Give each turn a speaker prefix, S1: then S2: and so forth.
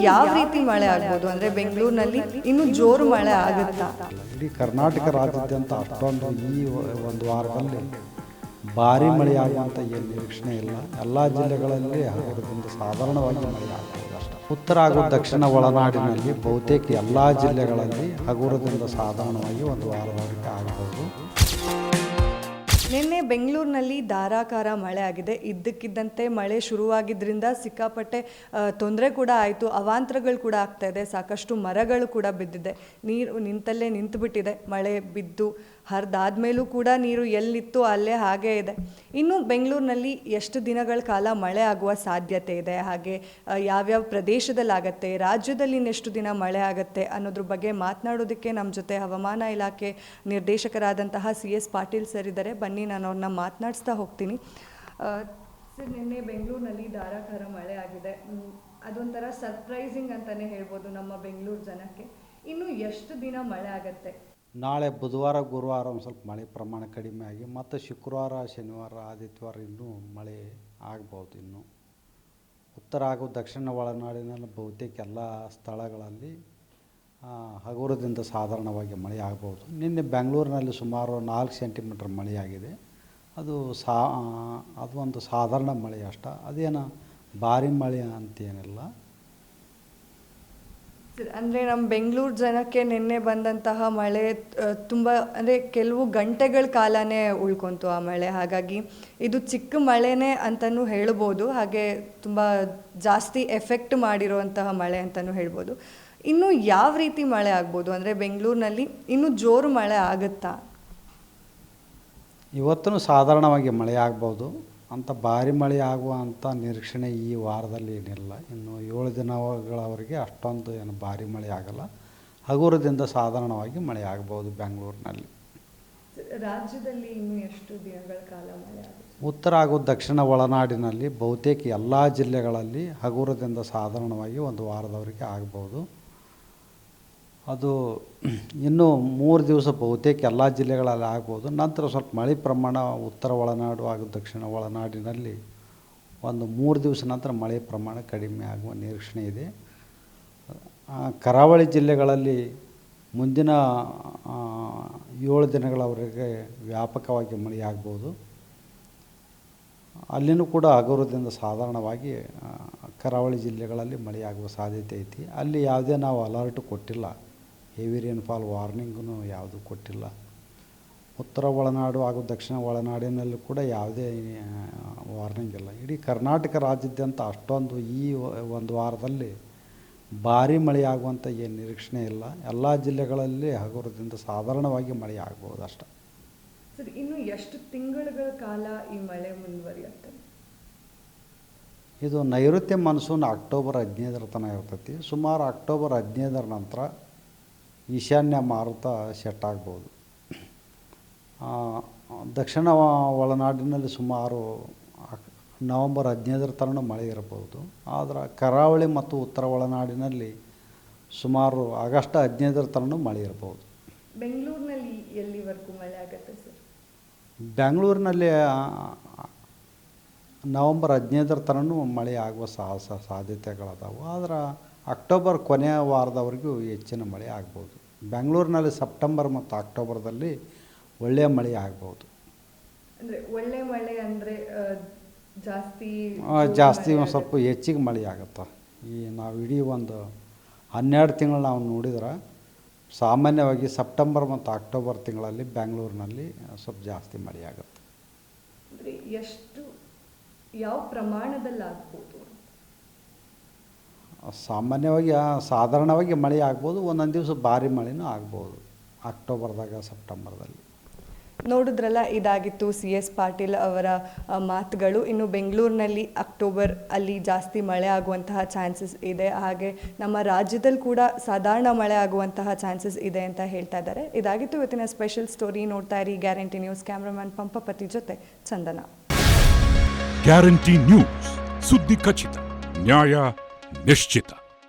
S1: ಯಾವ ರೀತಿ ಮಳೆ ಆಗ್ಬೋದು ಅಂದ್ರೆ ಬೆಂಗಳೂರಿನಲ್ಲಿ ಇನ್ನು ಜೋರು ಮಳೆ ಆಗುತ್ತಾ?
S2: ಇಡೀ ಕರ್ನಾಟಕ ರಾಜ್ಯಾದ್ಯಂತ ಅಷ್ಟೊಂದು ಈ ಒಂದು ವಾರದಲ್ಲಿ ಭಾರಿ ಮಳೆಯಾಗುವಂಥ ಏನು ನಿರೀಕ್ಷಣೆ ಇಲ್ಲ. ಎಲ್ಲ ಜಿಲ್ಲೆಗಳಲ್ಲಿ ಹಗುರದಿಂದ ಸಾಧಾರಣವಾಗಿ ಮಳೆಯಾಗಬಹುದು ಅಷ್ಟೇ. ಉತ್ತರ ಹಾಗೂ ದಕ್ಷಿಣ ಒಳನಾಡಿನಲ್ಲಿ ಬಹುತೇಕ ಎಲ್ಲ ಜಿಲ್ಲೆಗಳಲ್ಲಿ ಹಗುರದಿಂದ ಸಾಧಾರಣವಾಗಿ ಒಂದು ವಾರದವರೆಗೆ ಆಗಬಹುದು.
S1: ನಿನ್ನೆ ಬೆಂಗಳೂರಿನಲ್ಲಿ ಧಾರಾಕಾರ ಮಳೆ ಆಗಿದೆ. ಇದ್ದಕ್ಕಿದ್ದಂತೆ ಮಳೆ ಶುರುವಾಗಿದ್ದರಿಂದ ಸಿಕ್ಕಾಪಟ್ಟೆ ತೊಂದರೆ ಕೂಡ ಆಯಿತು, ಅವಾಂತರಗಳು ಕೂಡ ಆಗ್ತಾ ಇದೆ. ಸಾಕಷ್ಟು ಮರಗಳು ಕೂಡ ಬಿದ್ದಿದೆ, ನೀರು ನಿಂತಲ್ಲೇ ನಿಂತುಬಿಟ್ಟಿದೆ. ಮಳೆ ಬಿದ್ದು ಹರಿದಾದ್ಮೇಲೂ ಕೂಡ ನೀರು ಎಲ್ಲಿತ್ತು ಅಲ್ಲೇ ಹಾಗೇ ಇದೆ. ಇನ್ನು ಬೆಂಗಳೂರಿನಲ್ಲಿ ಎಷ್ಟು ದಿನಗಳ ಕಾಲ ಮಳೆ ಆಗುವ ಸಾಧ್ಯತೆ ಇದೆ, ಹಾಗೆ ಯಾವ್ಯಾವ ಪ್ರದೇಶದಲ್ಲಾಗತ್ತೆ, ರಾಜ್ಯದಲ್ಲಿ ಇನ್ನೆಷ್ಟು ದಿನ ಮಳೆ ಆಗುತ್ತೆ ಅನ್ನೋದ್ರ ಬಗ್ಗೆ ಮಾತನಾಡೋದಕ್ಕೆ ನಮ್ಮ ಜೊತೆ ಹವಾಮಾನ ಇಲಾಖೆ ನಿರ್ದೇಶಕರಾದಂತಹ CS ಪಾಟೀಲ್ ಸರ್ ಇದ್ದಾರೆ. ಬನ್ನಿ ನಾನು ಅವ್ರನ್ನ ಮಾತನಾಡಿಸ್ತಾ ಹೋಗ್ತೀನಿ. ಸರ್, ನಿನ್ನೆ ಬೆಂಗಳೂರಿನಲ್ಲಿ ಧಾರಾಕಾರ ಮಳೆ ಆಗಿದೆ. ಅದೊಂಥರ ಸರ್ಪ್ರೈಸಿಂಗ್ ಅಂತಲೇ ಹೇಳ್ಬೋದು ನಮ್ಮ ಬೆಂಗಳೂರು ಜನಕ್ಕೆ. ಇನ್ನು ಎಷ್ಟು ದಿನ ಮಳೆ ಆಗುತ್ತೆ?
S2: ನಾಳೆ ಬುಧವಾರ ಗುರುವಾರ ಒಂದು ಸ್ವಲ್ಪ ಮಳೆ ಪ್ರಮಾಣ ಕಡಿಮೆ ಆಗಿ ಮತ್ತು ಶುಕ್ರವಾರ ಶನಿವಾರ ಆದಿತ್ಯವಾರ ಇನ್ನೂ ಮಳೆ ಆಗ್ಬೋದು. ಇನ್ನು ಉತ್ತರ ಹಾಗೂ ದಕ್ಷಿಣ ಒಳನಾಡಿನಲ್ಲಿ ಬಹುತೇಕ ಎಲ್ಲ ಸ್ಥಳಗಳಲ್ಲಿ ಹಗುರದಿಂದ ಸಾಧಾರಣವಾಗಿ ಮಳೆ ಆಗ್ಬೋದು. ನಿನ್ನೆ ಬೆಂಗಳೂರಿನಲ್ಲಿ ಸುಮಾರು 4 ಸೆಂಟಿಮೀಟರ್ ಮಳೆಯಾಗಿದೆ. ಅದು ಒಂದು ಸಾಧಾರಣ ಮಳೆ ಅಷ್ಟೇ, ಅದೇನು ಭಾರಿ ಮಳೆ ಅಂತೇನಿಲ್ಲ.
S1: ಅಂದರೆ ನಮ್ಮ ಬೆಂಗಳೂರು ಜನಕ್ಕೆ ನಿನ್ನೆ ಬಂದಂತಹ ಮಳೆ ತುಂಬ ಅಂದರೆ ಕೆಲವು ಗಂಟೆಗಳ ಕಾಲನೇ ಉಳ್ಕೊಂತು ಆ ಮಳೆ. ಹಾಗಾಗಿ ಇದು ಚಿಕ್ಕ ಮಳೆನೇ ಅಂತಲೂ ಹೇಳ್ಬೋದು, ಹಾಗೆ ತುಂಬ ಜಾಸ್ತಿ ಎಫೆಕ್ಟ್ ಮಾಡಿರುವಂತಹ ಮಳೆ ಅಂತಲೂ ಹೇಳ್ಬೋದು. ಇನ್ನು ಯಾವ ರೀತಿ ಮಳೆ ಆಗ್ಬೋದು ಅಂದರೆ ಬೆಂಗಳೂರಿನಲ್ಲಿ ಇನ್ನೂ ಜೋರು ಮಳೆ ಆಗುತ್ತಾ?
S2: ಇವತ್ತೂ ಸಾಧಾರಣವಾಗಿ ಮಳೆ ಆಗ್ಬೋದು, ಅಂಥ ಭಾರಿ ಮಳೆ ಆಗುವಂಥ ನಿರೀಕ್ಷಣೆ ಈ ವಾರದಲ್ಲಿ ಏನಿಲ್ಲ. ಇನ್ನು 7 ದಿನಗಳವರೆಗೆ ಅಷ್ಟೊಂದು ಏನು ಭಾರಿ ಮಳೆ ಆಗಲ್ಲ, ಹಗುರದಿಂದ ಸಾಧಾರಣವಾಗಿ ಮಳೆ ಆಗ್ಬೋದು ಬೆಂಗಳೂರಿನಲ್ಲಿ.
S1: ರಾಜ್ಯದಲ್ಲಿ ಇನ್ನು ಎಷ್ಟು ದಿನಗಳ ಕಾಲ ಮಳೆ ಆಗುತ್ತೆ?
S2: ಉತ್ತರ ಹಾಗೂ ದಕ್ಷಿಣ ಒಳನಾಡಿನಲ್ಲಿ ಬಹುತೇಕ ಎಲ್ಲ ಜಿಲ್ಲೆಗಳಲ್ಲಿ ಹಗುರದಿಂದ ಸಾಧಾರಣವಾಗಿ ಒಂದು ವಾರದವರೆಗೆ ಆಗ್ಬೋದು. ಅದು ಇನ್ನೂ 3 ದಿವಸ ಬಹುತೇಕ ಎಲ್ಲ ಜಿಲ್ಲೆಗಳಲ್ಲಿ ಆಗ್ಬೋದು. ನಂತರ ಸ್ವಲ್ಪ ಮಳೆ ಪ್ರಮಾಣ ಉತ್ತರ ಒಳನಾಡು ಹಾಗೂ ದಕ್ಷಿಣ ಒಳನಾಡಿನಲ್ಲಿ ಒಂದು 3 ದಿವಸ ನಂತರ ಮಳೆ ಪ್ರಮಾಣ ಕಡಿಮೆ ಆಗುವ ನಿರೀಕ್ಷಣೆ ಇದೆ. ಕರಾವಳಿ ಜಿಲ್ಲೆಗಳಲ್ಲಿ ಮುಂದಿನ 7 ದಿನಗಳವರೆಗೆ ವ್ಯಾಪಕವಾಗಿ ಮಳೆ ಆಗ್ಬೋದು. ಅಲ್ಲಿನೂ ಕೂಡ ಹಗುರದಿಂದ ಸಾಧಾರಣವಾಗಿ ಕರಾವಳಿ ಜಿಲ್ಲೆಗಳಲ್ಲಿ ಮಳೆಯಾಗುವ ಸಾಧ್ಯತೆ ಐತಿ. ಅಲ್ಲಿ ಯಾವುದೇ ನಾವು ಅಲರ್ಟ್ ಕೊಟ್ಟಿಲ್ಲ, ಹೆವಿ ರೇನ್ಫಾಲ್ ವಾರ್ನಿಂಗೂ ಯಾವುದೂ ಕೊಟ್ಟಿಲ್ಲ. ಉತ್ತರ ಒಳನಾಡು ಹಾಗೂ ದಕ್ಷಿಣ ಒಳನಾಡಿನಲ್ಲೂ ಕೂಡ ಯಾವುದೇ ವಾರ್ನಿಂಗ್ ಇಲ್ಲ. ಇಡೀ ಕರ್ನಾಟಕ ರಾಜ್ಯಾದ್ಯಂತ ಅಷ್ಟೊಂದು ಈ ಒಂದು ವಾರದಲ್ಲಿ ಭಾರಿ ಮಳೆಯಾಗುವಂಥ ಏನು ನಿರೀಕ್ಷಣೆ ಇಲ್ಲ. ಎಲ್ಲ ಜಿಲ್ಲೆಗಳಲ್ಲಿ ಹಗುರದಿಂದ ಸಾಧಾರಣವಾಗಿ ಮಳೆ ಆಗ್ಬೋದು ಅಷ್ಟೆ.
S1: ಸರ್, ಇನ್ನು ಎಷ್ಟು ತಿಂಗಳುಗಳ ಕಾಲ ಈ ಮಳೆ ಮುಂದುವರಿಯುತ್ತೆ?
S2: ಇದು ನೈಋತ್ಯ ಮಾನ್ಸೂನ್ ಅಕ್ಟೋಬರ್ 15ರ ತನಕ ಇರ್ತೈತಿ. ಸುಮಾರು ಅಕ್ಟೋಬರ್ 15ರ ನಂತರ ಈಶಾನ್ಯ ಮಾರುತ ಸೆಟ್ ಆಗ್ಬೋದು. ದಕ್ಷಿಣ ಒಳನಾಡಿನಲ್ಲಿ ಸುಮಾರು ನವಂಬರ್ 15ರ ತನಕ ಮಳೆ ಇರಬಹುದು. ಆದರೆ ಕರಾವಳಿ ಮತ್ತು ಉತ್ತರ ಒಳನಾಡಿನಲ್ಲಿ ಸುಮಾರು ಆಗಸ್ಟ್ 15ರ ತನಕ ಮಳೆ ಇರಬಹುದು.
S1: ಬೆಂಗಳೂರಿನಲ್ಲಿ ಎಲ್ಲಿವರೆಗೂ ಮಳೆ ಆಗುತ್ತೆ ಸರ್?
S2: ಬೆಂಗಳೂರಿನಲ್ಲಿ ನವಂಬರ್ 15ರ ತನಕ ಮಳೆ ಆಗುವ ಸಾಧ್ಯತೆಗಳದಾವು. ಆದರೆ ಅಕ್ಟೋಬರ್ ಕೊನೆಯ ವಾರದವರೆಗೂ ಹೆಚ್ಚಿನ ಮಳೆ ಆಗ್ಬೋದು. ಬೆಂಗಳೂರಿನಲ್ಲಿ ಸೆಪ್ಟೆಂಬರ್ ಮತ್ತು ಅಕ್ಟೋಬರ್ದಲ್ಲಿ ಒಳ್ಳೆಯ ಮಳೆ ಆಗ್ಬೋದು.
S1: ಅಂದರೆ ಒಳ್ಳೆ ಮಳೆ ಅಂದರೆ
S2: ಜಾಸ್ತಿ ಒಂದು ಸ್ವಲ್ಪ ಹೆಚ್ಚಿಗೆ ಮಳೆ ಆಗುತ್ತೆ. ನಾವು ಇಡೀ ಒಂದು 12 ತಿಂಗಳು ನಾವು ನೋಡಿದ್ರೆ ಸಾಮಾನ್ಯವಾಗಿ ಸೆಪ್ಟೆಂಬರ್ ಮತ್ತು ಅಕ್ಟೋಬರ್ ತಿಂಗಳಲ್ಲಿ ಬೆಂಗಳೂರಿನಲ್ಲಿ ಸ್ವಲ್ಪ ಜಾಸ್ತಿ ಮಳೆ ಆಗುತ್ತೆ.
S1: ಅಂದರೆ ಎಷ್ಟು, ಯಾವ ಪ್ರಮಾಣದಲ್ಲಿ ಆಗ್ಬೋದು?
S2: ಸಾಮಾನ್ಯವಾಗಿ ಸಾಧಾರಣವಾಗಿ ಮಳೆ ಆಗ್ಬೋದು, ಒಂದೊಂದು ದಿವಸ ಭಾರಿ ಮಳೆನೂ ಆಗ್ಬೋದು ಅಕ್ಟೋಬರ್ದಾಗ ಸೆಪ್ಟೆಂಬರ್ದಲ್ಲಿ.
S1: ನೋಡಿದ್ರಲ್ಲ, ಇದಾಗಿತ್ತು CS ಪಾಟೀಲ್ ಅವರ ಮಾತುಗಳು. ಇನ್ನು ಬೆಂಗಳೂರಿನಲ್ಲಿ ಅಕ್ಟೋಬರ್ ಅಲ್ಲಿ ಜಾಸ್ತಿ ಮಳೆ ಆಗುವಂತಹ ಚಾನ್ಸಸ್ ಇದೆ, ಹಾಗೆ ನಮ್ಮ ರಾಜ್ಯದಲ್ಲಿ ಕೂಡ ಸಾಧಾರಣ ಮಳೆ ಆಗುವಂತಹ ಚಾನ್ಸಸ್ ಇದೆ ಅಂತ ಹೇಳ್ತಾ ಇದ್ದಾರೆ. ಇದಾಗಿತ್ತು ಇವತ್ತಿನ ಸ್ಪೆಷಲ್ ಸ್ಟೋರಿ. ನೋಡ್ತಾ ಇರಿ ಗ್ಯಾರಂಟಿ ನ್ಯೂಸ್. ಕ್ಯಾಮ್ರಾಮನ್ ಪಂಪಪತಿ ಜೊತೆ ಚಂದನ.
S3: ಗ್ಯಾರಂಟಿ ನ್ಯೂಸ್, ಸುದ್ದಿ ಖಚಿತ, ನ್ಯಾಯ ನಿಶ್ಚಿತ.